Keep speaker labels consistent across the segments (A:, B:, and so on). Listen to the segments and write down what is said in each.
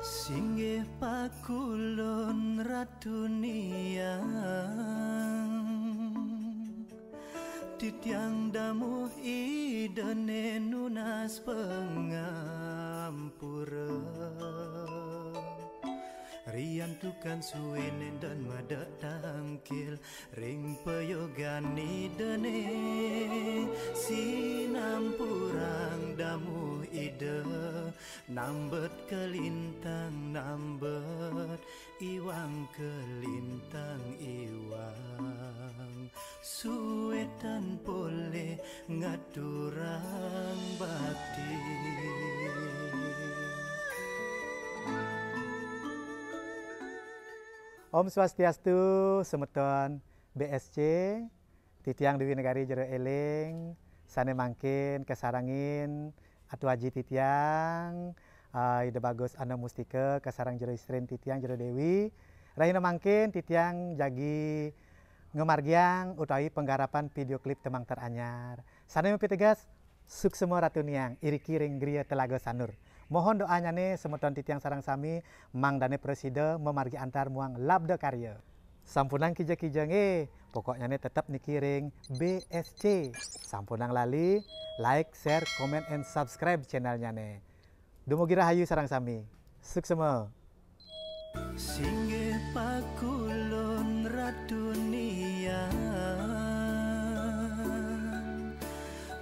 A: Singgih pakulon ratunia titiang damu idene nunas pengampura Rian tukan suwenen dan mada tangkil ring peyogani dene sinampurang damu ide nambet kelintang nambet iwang kelintang iwang suwetan pole ngaturang bakti
B: Om Swastiastu, semeton BSC, titiang Dewi Negari Jero Eling, sane mangkin kesarangin atu aji titiang, ide bagus ana mustike kesarang Jero Istrin titiang Jero Dewi, rahina mangkin titiang jagi ngemargiang utawi penggarapan video klip temang teranyar. Sane mimpi tegas, suksemo ratuniang iri kiring gria telaga sanur. Mohon doanya nih semeton titiang sarang sami mangdane preside memargi antar muang labda karya. Sampunang kijang-kijang pokoknya nih tetap nikiring BSC. Sampunang lali like, share, comment, and subscribe channelnya nih. Dumugi rahayu sarang sami. Suksema.
A: Singgih pakulon ratunia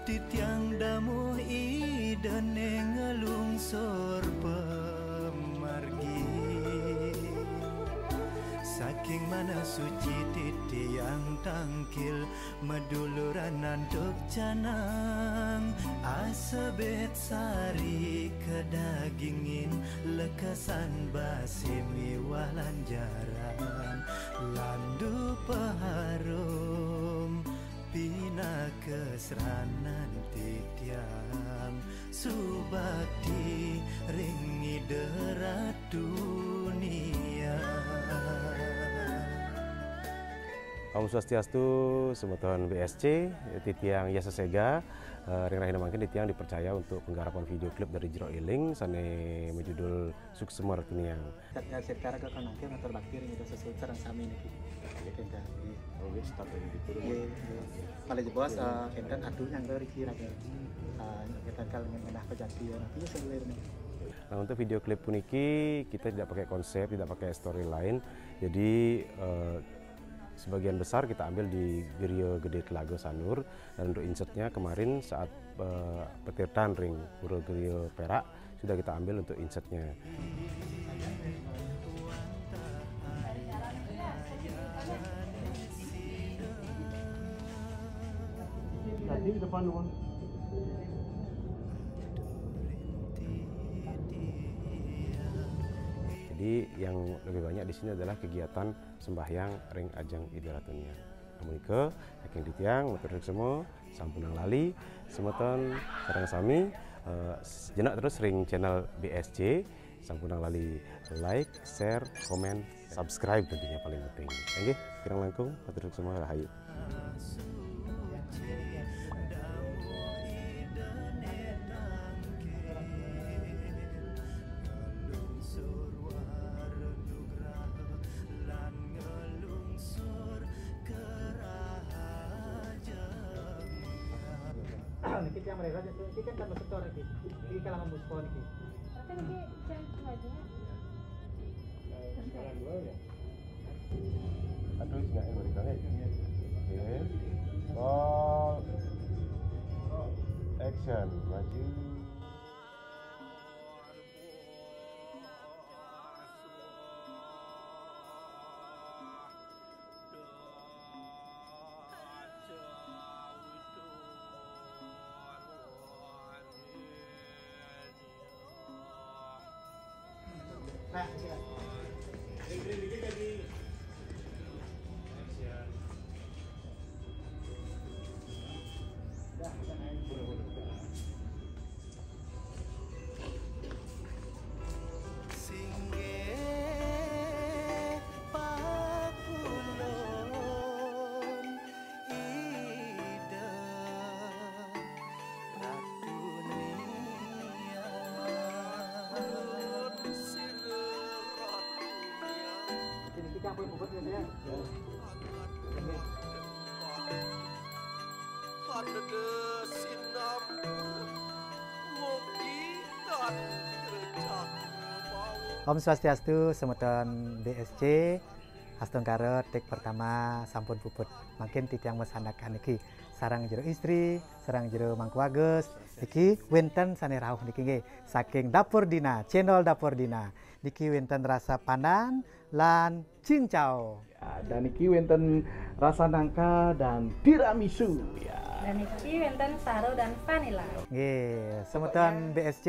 A: titiang damu idene ngelungsor pemargi saking mana suci titiang tangkil meduluran nanduk canang asebet sari kedagingin lekasan basimi walan jaran landu peharum Pina keseranan titiang subakti ringi derat dunia
C: Om Swastiastu, semeton BSC, titiang Yasa Sega, ring rahina mangkin titiang dipercaya untuk penggarapan video klip dari Jero Eling, sane menjudul Suksema Ratuniang.
B: Secara ke kanan ke motor bakti ring itu sesuai sarang sami nih. Kenta.
C: Oke, start dari itu.
B: Malah jebos kenta aduh yang dari kira ke. Kita kalau mengenah ke jati nanti sebenarnya.
C: Nah, untuk video klip puniki kita tidak pakai konsep, tidak pakai storyline. Jadi sebagian besar kita ambil di Gerio Gede Telaga Sanur, dan untuk insertnya kemarin saat petirtan ring Pura Gerio Perak sudah kita ambil untuk insertnya. Tadi di depan rumah. Jadi yang lebih banyak di sini adalah kegiatan sembahyang ring ajang Idul Ratunia. Namun ke yakin ditiang motor semua sampunang lali semeton sarang sami sejenak terus ring channel BSC sampunang lali like, share, comment, subscribe tentunya paling penting. Oke, kirang langkung motor semua rahayu.
B: Niki yang mereka itu kan tanpa setor niki. Niki kalangan muspon niki.
D: Tapi niki jam selanjutnya.
C: Sekarang dua ya. Aduh, nggak yang berikan ya. Oke. Ball. Action, maju.
B: Nah,
A: Singgih pakulon ida
B: Om Swastiastu, semeton BSC, Astong Karot, tek pertama sampun puput. Makin titiang mesanakan iki sarang jero istri, sarang jero mangku agus. Iki wenten sane rawuh niki nggih saking Dapur Dina, channel Dapur Dina. Niki wenten rasa pandan lan cincau.
E: Ya, dan iki wenten rasa nangka dan tiramisu. Ya.
D: Dan iki wenten saro dan vanila.
B: Nggih, semeton BSC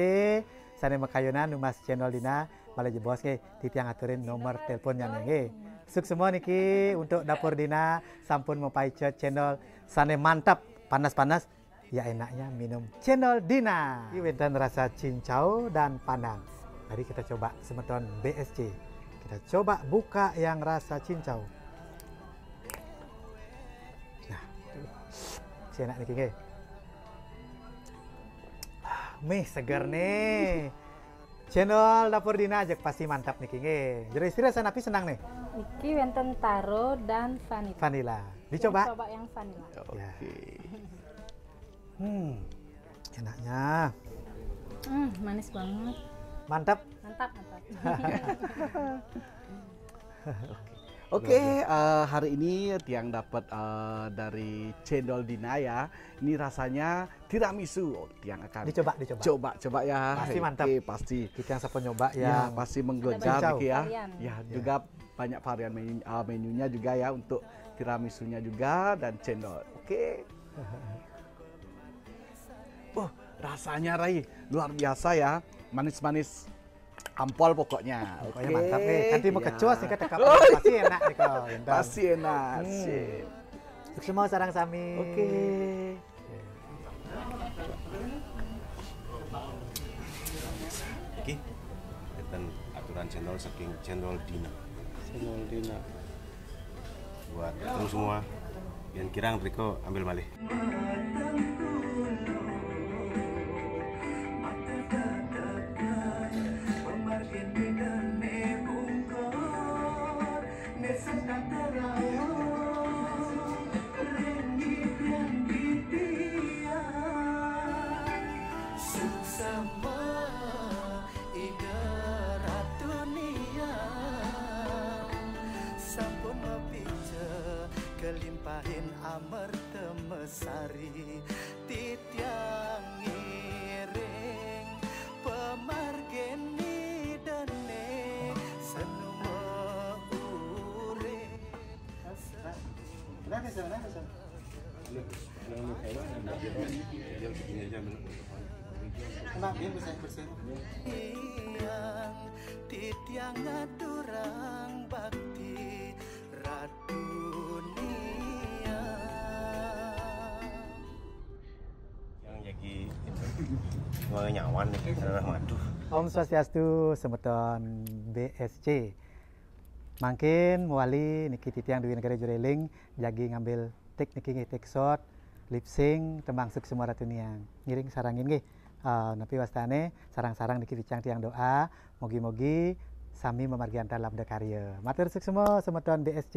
B: sane makayunan Mas channel Dina malah jebos nggih titiang aturin nomor teleponnya nggih. Suk semua niki untuk Dapur Dina sampun mempaice channel sane mantap panas-panas ya enaknya minum channel Dina. Ini wenten rasa cincau dan pandan. Mari kita coba semeton BSC. Kita coba buka yang rasa cincau. Nah, si enak niki nggih. Mih segar nih. Channel Dapur Dina ajak pasti mantap niki nggih. Jadi istri rasa napi senang nih.
D: Iki wenten taro dan vanila.
B: Vanila. Dicoba.
D: Coba yang vanila.
B: Ya. Enaknya.
D: Manis banget.
B: Mantap.
D: Mantap, mantap.
E: Oke, hari ini Tiang dapat dari cendol Dina ya. Ini rasanya tiramisu. Tiang akan
B: Dicoba.
E: coba ya.
B: Pasti mantap.
E: Oke, pasti.
B: Kita yang sampun nyoba
E: Ya,
B: yang
E: pasti menggelegar
B: Cincau.
E: Niki ya.
D: Varian.
E: Ya, juga banyak varian menunya juga ya untuk tiramisunya juga dan cendol. Oke. Rasanya Rai luar biasa ya. Manis-manis ampol pokoknya.
B: Pokoknya mantap nih. Nanti mau
E: Ya.
B: kecuas nih kata kapan pasti enak nih kau.
E: Pasti enak. Sip.
B: Semua sarang sami.
E: Oke.
C: Iki dan aturan channel saking channel Dina.
E: Channel Dina.
C: Buat ketemu semua. Yang kirang Riko ambil malih.
A: Kelimpahin amerta mesari titiang ngiring pemargeni dene senuma ure. Titiang ngaturang bakti radunia.
C: Yang jadi nyawan nih darah madu.
B: Om Swastiastu, semeton BSC. Mangkin muali niki titiang duwi negara Jureling jagi ngambil tek niki nggih tek shot lip sync tembang suk semua ratuniang. Ngiring sarangin nggih. Napi wastane sarang-sarang niki dicang tiang doa mogi-mogi sami memargianta labda karya. Matur suk semua semeton BSC.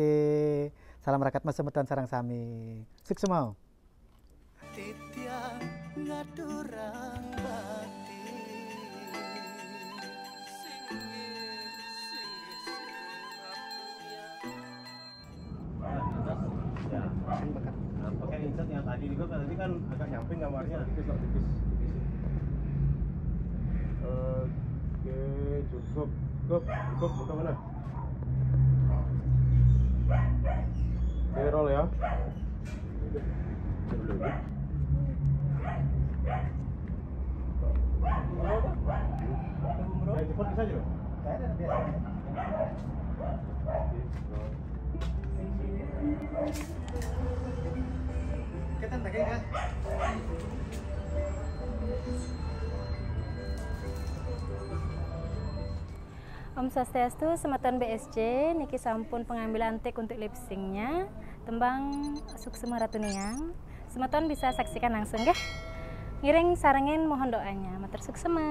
B: Salam rakat mas semeton sarang sami. Suk semua.
A: Titiang ngaturang bakti
C: Pakai insert yang tadi juga tadi kan agak nyamping gambarnya. Oke, cukup buka mana? Oke, roll ya. Cepat bisa aja.
B: Kita pakai kan?
D: Om Swastiastu, semeton BSC, niki sampun pengambilan tek untuk lip sync-nya tembang Suksema Ratuniang. Semeton bisa saksikan langsung ya. Ngiring sarengin mohon doanya. Matur suksema.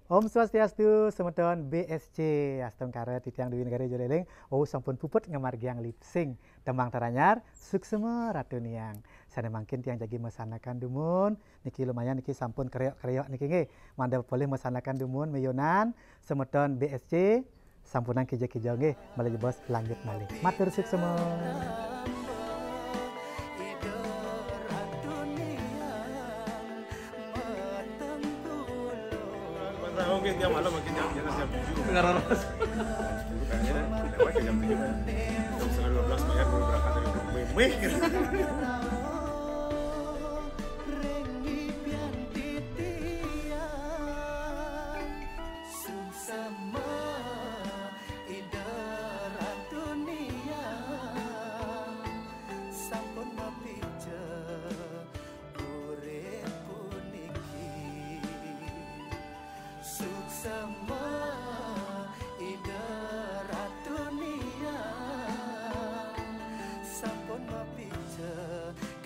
B: Om Swastiastu, semeton BSC, Aston Kare Titiang Dewi Negari Joleleng, sampun puput ngamargiang lipsing, tembang teranyar, suksema ratuniang. Sana mangkin tiang jagi mesanakan dumun, niki lumayan niki sampun kereok niki nggih, manda boleh mesanakan dumun meyonan, semeton BSC, sampunan kijo-kijo nggih, malih bos lanjut malih. Matur suksema.
C: Oke, tiap malam makin jam 7.
E: Dengar orang.
C: Kayaknya lewat ke jam 7. Jam setengah 12 Maya baru berangkat dari Mei.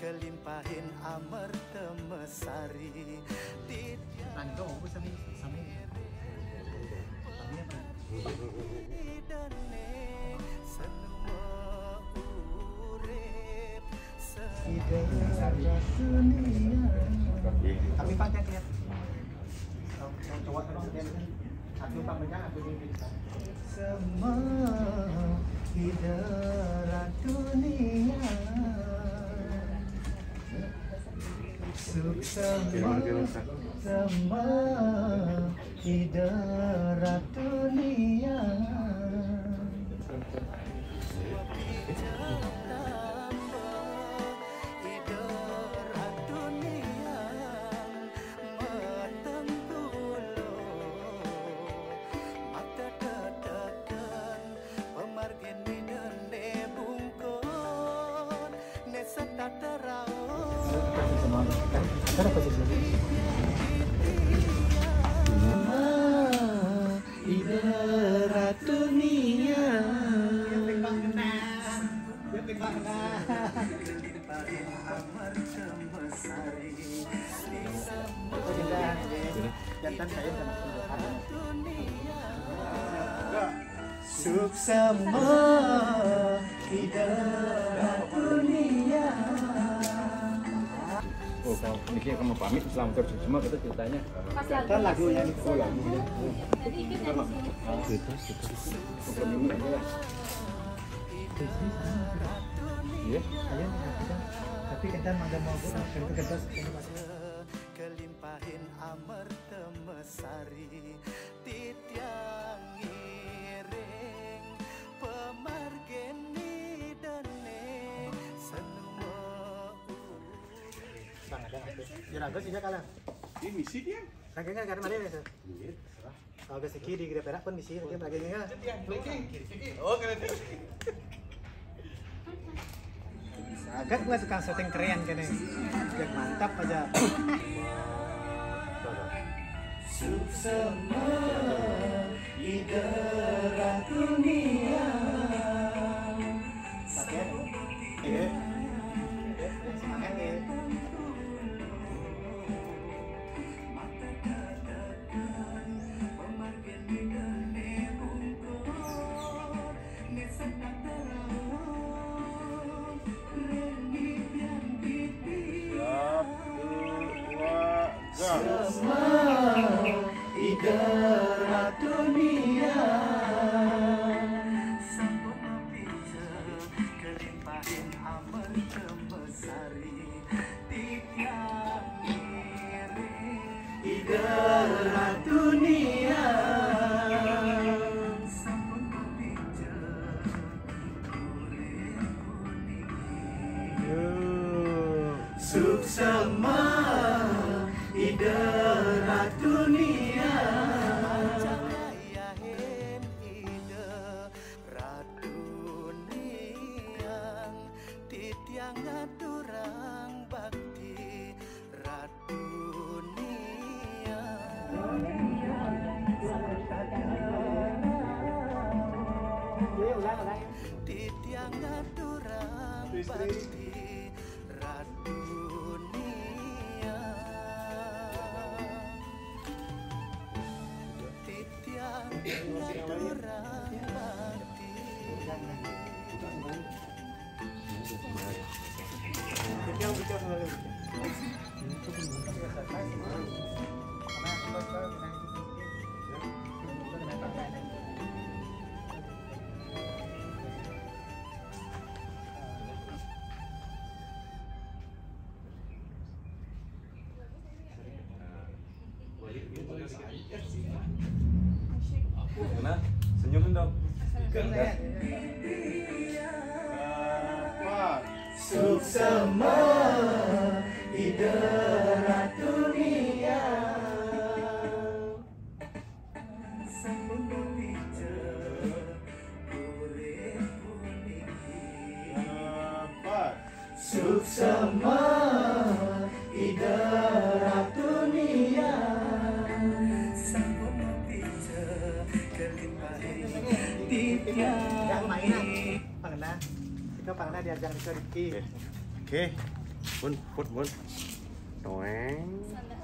A: Kelimpahin amarta mesari
B: Rangka aku sami
A: idane senua urip
B: tapi panjang ya. Coba tolong dia satu panjang aku ini bisa.
A: semua hidarat dunia semua hidarat dunia hidarat dunia matengkulo mata dadakan pemargin midene bungkon neseta terau
B: Cara posisi.
A: ibarat dunia
B: Jantan saya sama
A: suksema ibarat dunia.
C: Oh, kalau ini kamu pamit selamat terus semua kita ceritanya.
B: Kan lagunya nih.
C: Oh, lagunya. Iya.
B: Tapi kita mangga mau itu kertas.
A: Kelimpahin amarta mesari titiang iring pemargen midane senua
B: Bang ada aku. Jerago sih kalah.
C: Ini misi dia.
B: Rangkanya karena mana ya? Kalau ke siki di gede perak pun misi nanti rangkanya.
C: Oh, keren.
B: Agak gua tukang syuting keren kene. Biar mantap aja.
A: suksema ibarat dunia.
B: Pakai. Semangat ya.
A: Ibarat dunia suksema idarat dunia ayahen ide ratuniang titiang ngaturang bakti ratuniang titiang ngaturang bakti radunia titiang ngaturang bakti
F: Kena senyumin dong.
A: suksema idarat dunia sampun berbicara boleh puniki suksema idarat dunia sampun berbicara kelimpahin titiang
B: Pangna, kita pangna diajang ke Riki.
C: Oke, mun. Doeng.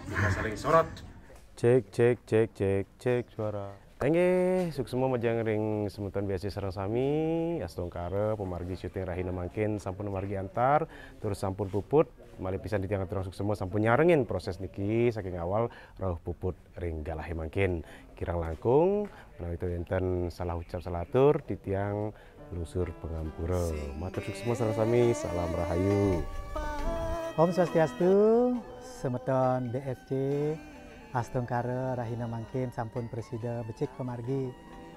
C: Kita saling sorot. Cek suara. Tengge, suksema majang ring semutan biasa sareng sami, astongkare pemargi syuting Rahina mangkin sampun margi antar, terus sampun puput, malih pisan di tiang turang suksema sampun nyarengin proses niki saking awal rawuh puput ring galahe mangkin. Kirang langkung, menawi enten salah ucap salah atur di tiang lungsur pengampura. Matur suksema sareng sami, salam rahayu.
B: Om Swastiastu, semeton BSC, astongkare Rahina mangkin sampun presida becik pemargi.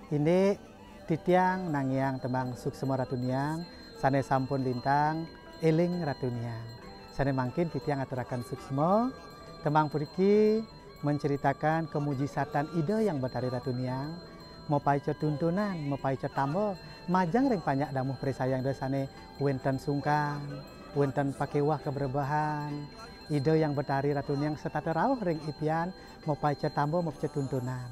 B: Ini titiang nangyang tembang suksema ratuniang, sane sampun lintang eling ratuniang. Sane mangkin titiang aturakan suksema, tembang puriki menceritakan kemujizatan ide yang betari ratuniang, mopai tuntunan, mopai tambo, majang ring banyak damuh presayang desane wenten sungkan, wenten pakewah keberbahan, ide yang betari ratuniang setata rawuh ring ipian mopai tambo mopai tuntunan.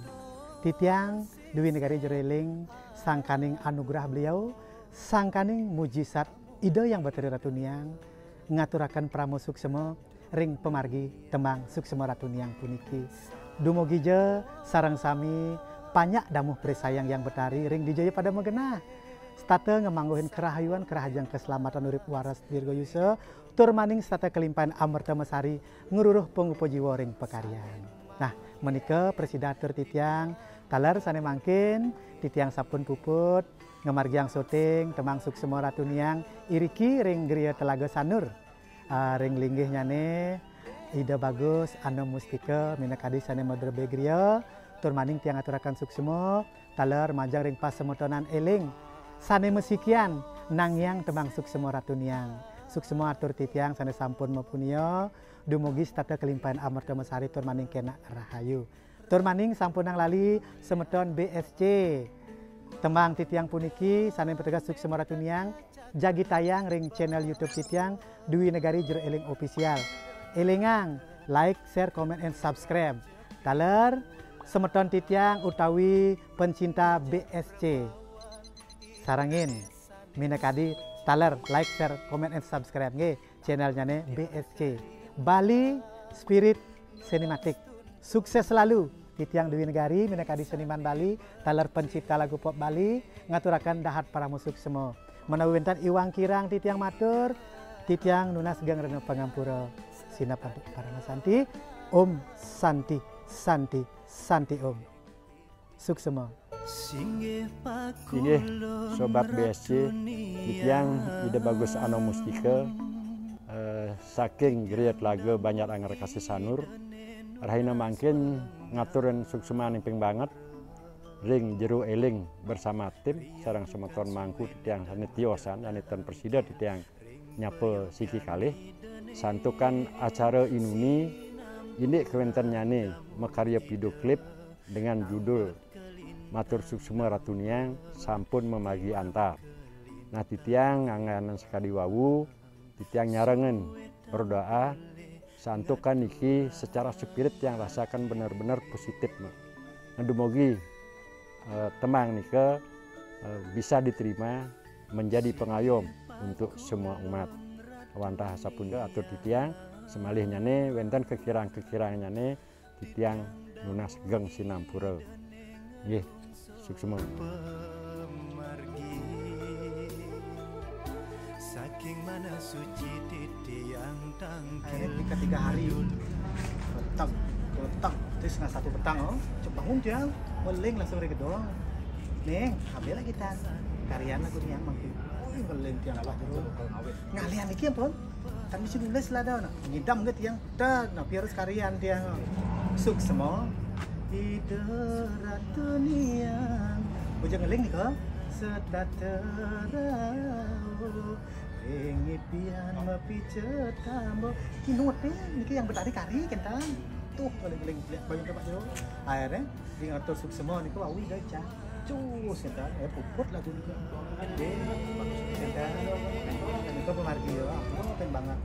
B: Titiang Dewi Negari Jereling sangkaning anugerah beliau, sangkaning mujizat ide yang betari ratuniang ngaturakan pramo suksema ring pemargi tembang suksema ratuniang puniki. Dumogije sarang sami banyak damuh presayang yang betari ring dijaya pada megenah. Stata ngemangguhin kerahayuan kerahajang keselamatan urip waras dirgoyuse tur maning stata kelimpahan amerta mesari ngururuh pengupo jiwa ring pekarian. Nah, menika presidatur titiang talar sane mangkin titiang sampun puput ngemargiang syuting tembang suksema ratuniang iriki ring griya Telaga Sanur. Ring linggih nyane ide bagus anu mustika minakadi sane modern begriya tur maning tiang aturakan suksema talar majang ring pasemotonan eling sane mesikian nangyang tembang suksema ratuniang. Suksema atur titiang sane sampun mapunia dumugi stata kelimpahan amerta mesari tur maning kena rahayu. Tur maning sampun nang lali semeton BSC. Tembang titiang puniki sane petugas suksema ratuniang jagi tayang ring channel YouTube titiang Dewi Negari Jero Eling Official. Elingang like, share, comment and subscribe. Taler semeton titiang utawi pencinta BSC. Sarangin minakadi taler like, share, comment and subscribe nge channelnya ne BSC Bali Spirit Cinematic. Sukses selalu titiang Dewi Negari minakadi seniman Bali, taler pencipta lagu pop Bali ngaturakan dahat para musik semua. Menawi wenten iwang kirang titiang matur, titiang nunas gang reno pangampura. Sinap antuk para santi, Om Santi Santi Santi Om. Suksema.
A: Singgih
G: Sobat BSC, titiang ide bagus anu mustika, saking griat lagu banyak anggar kasih sanur, Rahina mangkin ngaturin suksema niping banget, ring Jero Eling bersama tim sarang semeton mangku titiang sanitiosan dan presida titiang nyapa siki kalih santukan acara inuni ini kewenten nyane makarya video klip dengan judul Matur Suksema Ratuniang sampun memagi antar. Nah titiang nganganan sekali wawu, titiang nyarengen berdoa santukan niki secara spirit yang rasakan benar-benar positif. Ngedumogi temang nika bisa diterima menjadi pengayom untuk semua umat. Wantah sapunda atur titiang semalih nyane wenten kekirang-kekirang nyane titiang nunas geng sinampura. Nggih, suksema.
A: Pemargi saking mana suci titiang tangki.
B: Akhirnya ketika 3 hari petang terus setengah 1 petang cepat bangun dia meling langsung dari kedua neng ambil lagi kita karyan aku nih yang mangki meling tiang apa dulu ngalian iki ampun kan bisa nulis lah dah ngidam ke tiang dah nah biar karyan tiang suksema Idaratuniang bujang ngeling nih kok sedaterau pengipian mapicet tambo kinut nih yang bertari kari kentang tuh ngeling banyak tempat jauh akhirnya di ngatur suksema nih kok awi dah cah cus kentang puput lagu nih kok bagus kentang dan itu pemargi ya aku pengen banget